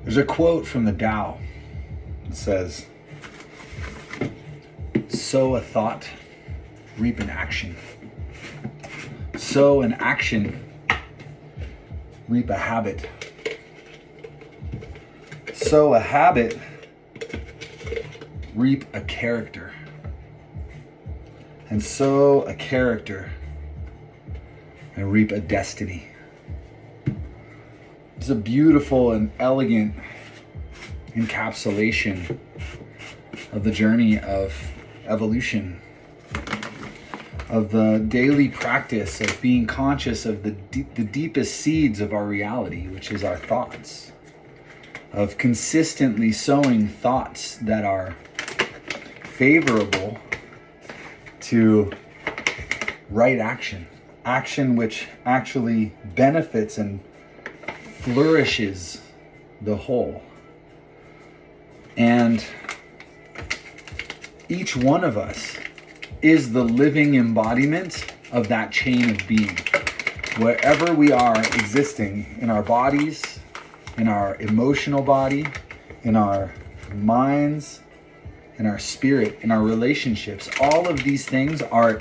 There's a quote from the Tao. It says, sow a thought, reap an action. Sow an action, reap a habit. Sow a habit, reap a character. And sow a character and reap a destiny. It's a beautiful and elegant encapsulation of the journey of evolution, of the daily practice of being conscious of the deepest seeds of our reality, which is our thoughts, of consistently sowing thoughts that are favorable to right action, action which actually benefits and flourishes the whole. And each one of us is the living embodiment of that chain of being. Wherever we are existing in our bodies, in our emotional body, in our minds, in our spirit, in our relationships, all of these things are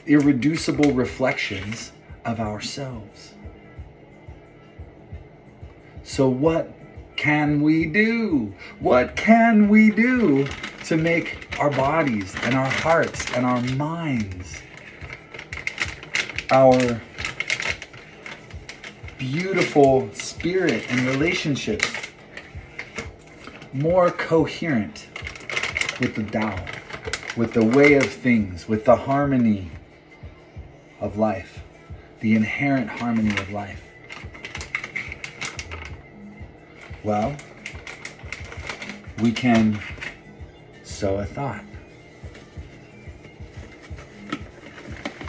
irreducible reflections of ourselves. So what can we do? What can we do to make our bodies and our hearts and our minds, our beautiful spirit and relationships more coherent with the Tao, with the way of things, with the harmony of life, the inherent harmony of life? Well, we can sow a thought.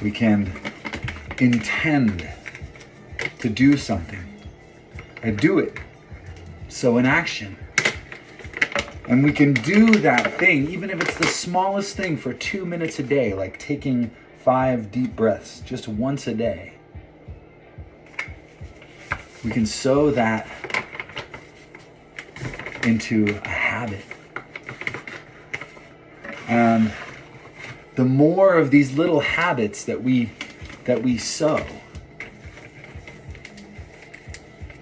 We can intend to do something and do it. So in action. And we can do that thing, even if it's the smallest thing, for 2 minutes a day, like taking 5 deep breaths just once a day. We can sow that into a habit. And the more of these little habits that we sow,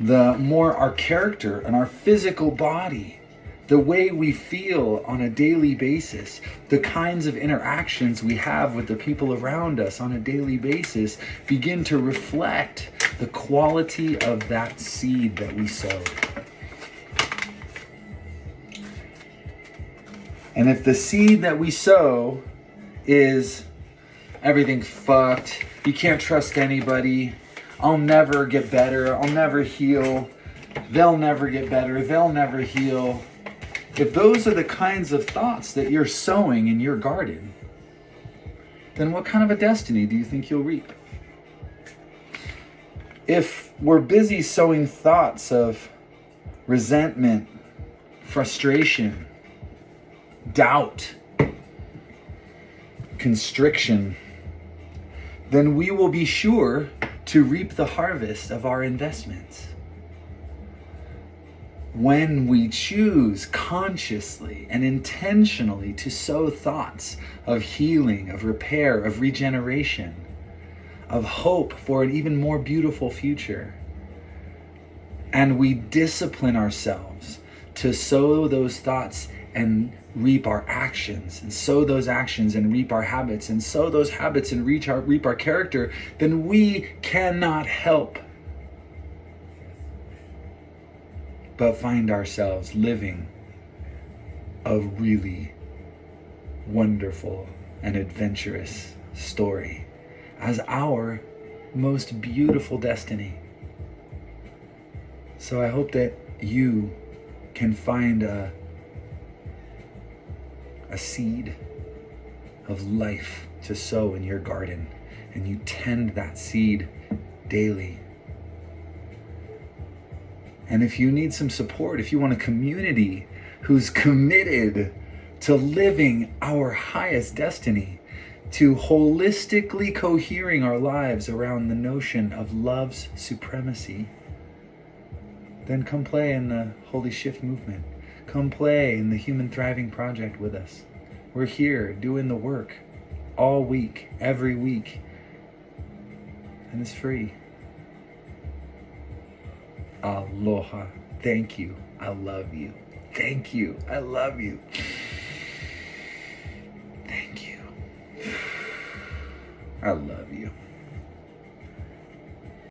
the more our character and our physical body, the way we feel on a daily basis, the kinds of interactions we have with the people around us on a daily basis begin to reflect the quality of that seed that we sowed. And if the seed that we sow is everything's fucked, you can't trust anybody, I'll never get better, I'll never heal, they'll never get better, they'll never heal. If those are the kinds of thoughts that you're sowing in your garden, then what kind of a destiny do you think you'll reap? If we're busy sowing thoughts of resentment, frustration, doubt, constriction, then we will be sure to reap the harvest of our investments. When we choose consciously and intentionally to sow thoughts of healing, of repair, of regeneration, of hope for an even more beautiful future, and we discipline ourselves to sow those thoughts and reap our actions, and sow those actions and reap our habits, and sow those habits and reap our character, then we cannot help but find ourselves living a really wonderful and adventurous story as our most beautiful destiny. So I hope that you can find a seed of life to sow in your garden, and you tend that seed daily. And if you need some support, if you want a community who's committed to living our highest destiny, to holistically cohering our lives around the notion of love's supremacy, then come play in the Holy Shift movement. Come play in the Human Thriving Project with us. We're here doing the work all week, every week. And it's free. Aloha. Thank you. I love you. Thank you. I love you. Thank you. I love you.